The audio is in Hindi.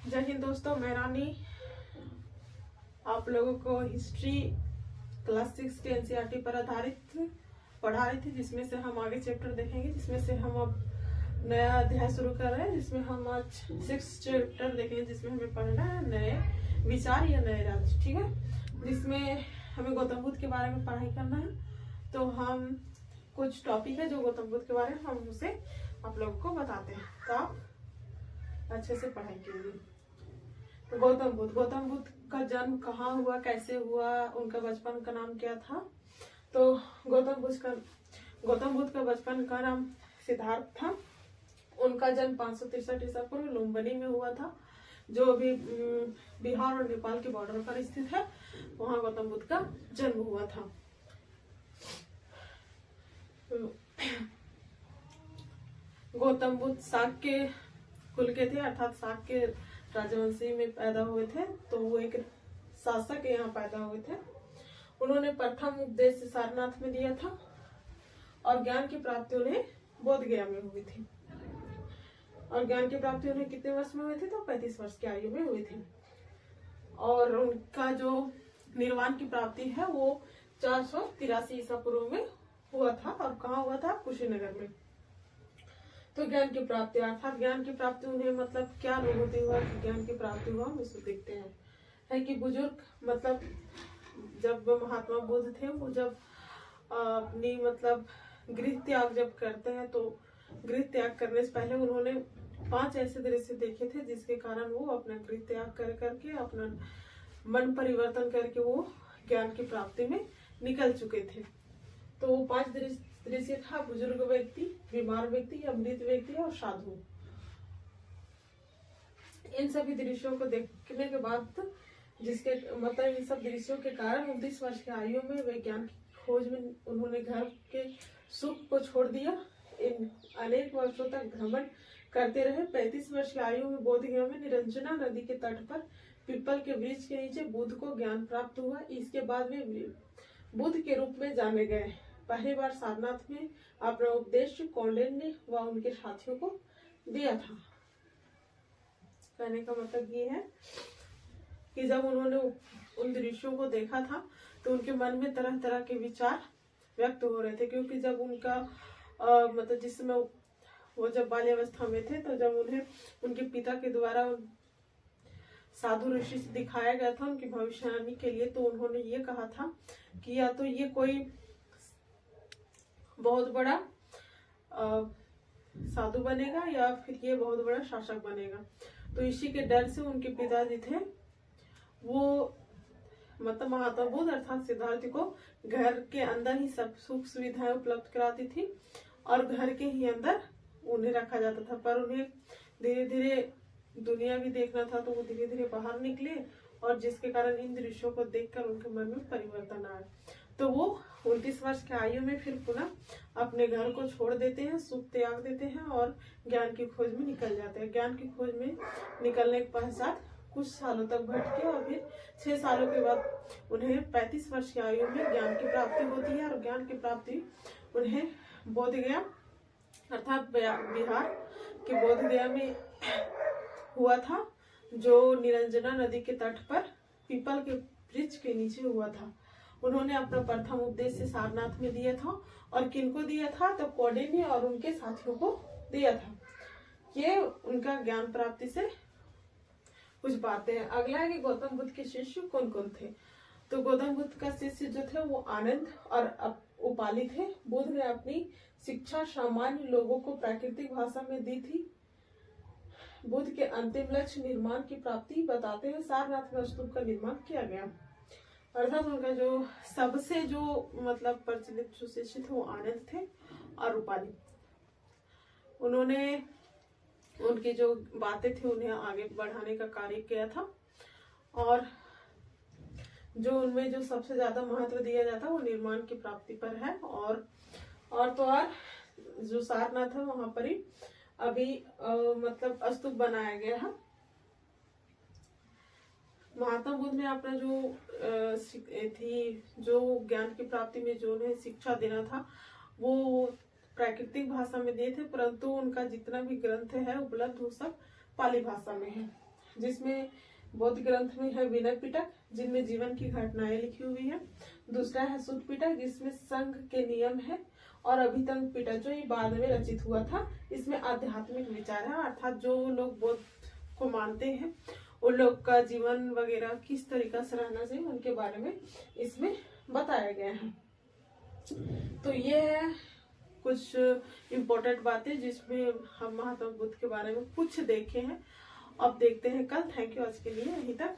जय हिंद दोस्तों, मैं रानी आप लोगों को हिस्ट्री क्लास 6 के एनसीईआरटी पर आधारित पढ़ा रही थी, जिसमें से हम आगे चैप्टर देखेंगे, जिसमें से हम अब नया अध्याय शुरू कर रहे हैं, जिसमें हम आज 6 चैप्टर देखेंगे, जिसमें हमें पढ़ना है नए विचार या नए राज्य। ठीक है, जिसमें हमें गौतम बुद्ध के बारे में पढ़ाई करना है। तो हम कुछ टॉपिक है जो गौतम बुद्ध के बारे में हम उसे आप लोगों को बताते हैं, तो आप अच्छे से पढ़ाई कीजिए। तो गौतम बुद्ध का जन्म कहाँ हुआ, कैसे हुआ, उनका बचपन का नाम क्या था। तो गौतम बुद्ध का बचपन का नाम सिद्धार्थ था। उनका जन्म 563 ईसा पूर्व लुम्बिनी में हुआ था, जो अभी बिहार और नेपाल के बॉर्डर पर स्थित है। वहां गौतम बुद्ध का जन्म हुआ था। गौतम बुद्ध शाक्य कुल के थे, अर्थात शाक्य राजवंशी में पैदा हुए थे। तो वो एक शासक यहाँ पैदा हुए थे। उन्होंने प्रथम उपदेश सारनाथ में दिया था और ज्ञान की प्राप्ति उन्हें बोध गया में हुई थी। और ज्ञान की प्राप्ति उन्हें कितने वर्ष में हुई थी? तो 35 वर्ष की आयु में हुई थी। और उनका जो निर्वाण की प्राप्ति है वो 483 ईसा पूर्व में हुआ था। और कहाँ हुआ था? कुशीनगर में। तो ज्ञान की प्राप्ति अर्थात ज्ञान की प्राप्ति उन्हें मतलब क्या अनुभूति हुआ कि ज्ञान की प्राप्ति हुआ, हम इसको देखते हैं। है कि बुजुर्ग मतलब जब महात्मा बुद्ध थे, वो जब अपनी मतलब गृह त्याग जब करते हैं, तो गृह त्याग करने से पहले उन्होंने 5 ऐसे दृश्य देखे थे, जिसके कारण वो अपना गृह त्याग कर करके अपना मन परिवर्तन करके वो ज्ञान की प्राप्ति में निकल चुके थे। तो वो 5 दृश्य था: बुजुर्ग व्यक्ति, बीमार व्यक्ति, अमृत व्यक्ति और साधु। इन सभी दृश्यों को देखने के बाद जिसके मतलब इन सब दृश्यों के कारण 29 वर्ष की आयु में वे ज्ञान की खोज में उन्होंने घर के सुख को छोड़ दिया। इन अनेक वर्षों तक भ्रमण करते रहे। 35 वर्ष की आयु में बोधगया में निरंजना नदी के तट पर पीपल के वृक्ष के नीचे बुद्ध को ज्ञान प्राप्त हुआ। इसके बाद वे बुद्ध के रूप में जाने गए। पहली बार सारनाथ में अपना उपदेश कौंडिन्य व उनके साथियों को दिया था। कहने का मतलब ये है कि जब उन्होंने उन दृश्यों को देखा था, तो उनके मन में तरह तरह के विचार व्यक्त हो रहे थे। क्योंकि जब उनका मतलब जिस समय वो जब बाल्यावस्था में थे, तो जब उन्हें उनके पिता के द्वारा साधु ऋषि से दिखाया गया था उनकी भविष्यवाणी के लिए, तो उन्होंने ये कहा था कि या तो ये कोई बहुत बड़ा साधु बनेगा या फिर ये बहुत बड़ा शासक बनेगा। तो इसी के डर से उनके पिताजी थे, वो मतलब महात्मा बुद्ध अर्थात सिद्धार्थ को घर के अंदर ही सब सुख सुविधाएं उपलब्ध कराती थी और घर के ही अंदर उन्हें रखा जाता था। पर उन्हें धीरे धीरे दुनिया भी देखना था, तो वो धीरे धीरे बाहर निकले और जिसके कारण इन दृश्यों को देखकर उनके मन में परिवर्तन आया। तो वो 29 वर्ष की आयु में फिर पुनः अपने घर को छोड़ देते हैं, सुख त्याग देते हैं और ज्ञान की खोज में निकल जाते हैं। ज्ञान की खोज में निकलने के पश्चात कुछ सालों तक भटके और फिर 6 सालों के बाद उन्हें 35 वर्ष की आयु में ज्ञान की प्राप्ति होती है। और ज्ञान की प्राप्ति उन्हें बोधगया अर्थात बिहार के बोधगया में हुआ था, जो निरंजना नदी के तट पर पीपल के वृक्ष के नीचे हुआ था। उन्होंने अपना प्रथम उपदेश सारनाथ में दिया था। और किनको दिया था? तो कौंडिन्य और उनके साथियों को दिया था। ये उनका ज्ञान प्राप्ति से कुछ बातें हैं। अगला है कि गौतम बुद्ध के शिष्य कौन कौन थे। तो गौतम बुद्ध का शिष्य जो थे वो आनंद और उपाली थे। बुद्ध ने अपनी शिक्षा सामान्य लोगों को प्राकृतिक भाषा में दी थी। बुद्ध के अंतिम लक्ष्य निर्माण की प्राप्ति बताते हैं सारनाथ में स्तूप का निर्माण किया गया। अर्थात उनका जो सबसे जो मतलब प्रचलित जो शिष्य थे वो आनंद थे और उपाली। उन्होंने उनकी जो बातें थी उन्हें आगे बढ़ाने का कार्य किया था। और जो उनमें जो सबसे ज्यादा महत्व दिया जाता है वो निर्माण की प्राप्ति पर है। और तो और जो सारनाथ है वहां पर ही अभी मतलब स्तूप बनाया गया है। महात्मा बुद्ध ने अपना जो ज्ञान की प्राप्ति में जो उन्हें शिक्षा देना था वो प्राकृतिक भाषा में दिए थे, परंतु उनका जितना भी ग्रंथ है उपलब्ध वो सब पाली भाषा में है। जिसमें बौद्ध ग्रंथ में है विनय पिटक, जिनमें जीवन की घटनाएं लिखी हुई है। दूसरा है सुत्त पिटक, जिसमें संघ के नियम है। और अभितंग पिटक जो ये बाद में रचित हुआ था, इसमें आध्यात्मिक विचार है, अर्थात जो लोग बौद्ध को मानते हैं उन लोग का जीवन वगैरह किस तरीका से रहना चाहिए उनके बारे में इसमें बताया गया है। तो ये है कुछ इम्पोर्टेंट बातें जिसमें हम महात्मा बुद्ध के बारे में कुछ देखे हैं। अब देखते हैं कल। थैंक यू आज के लिए यहीं तक।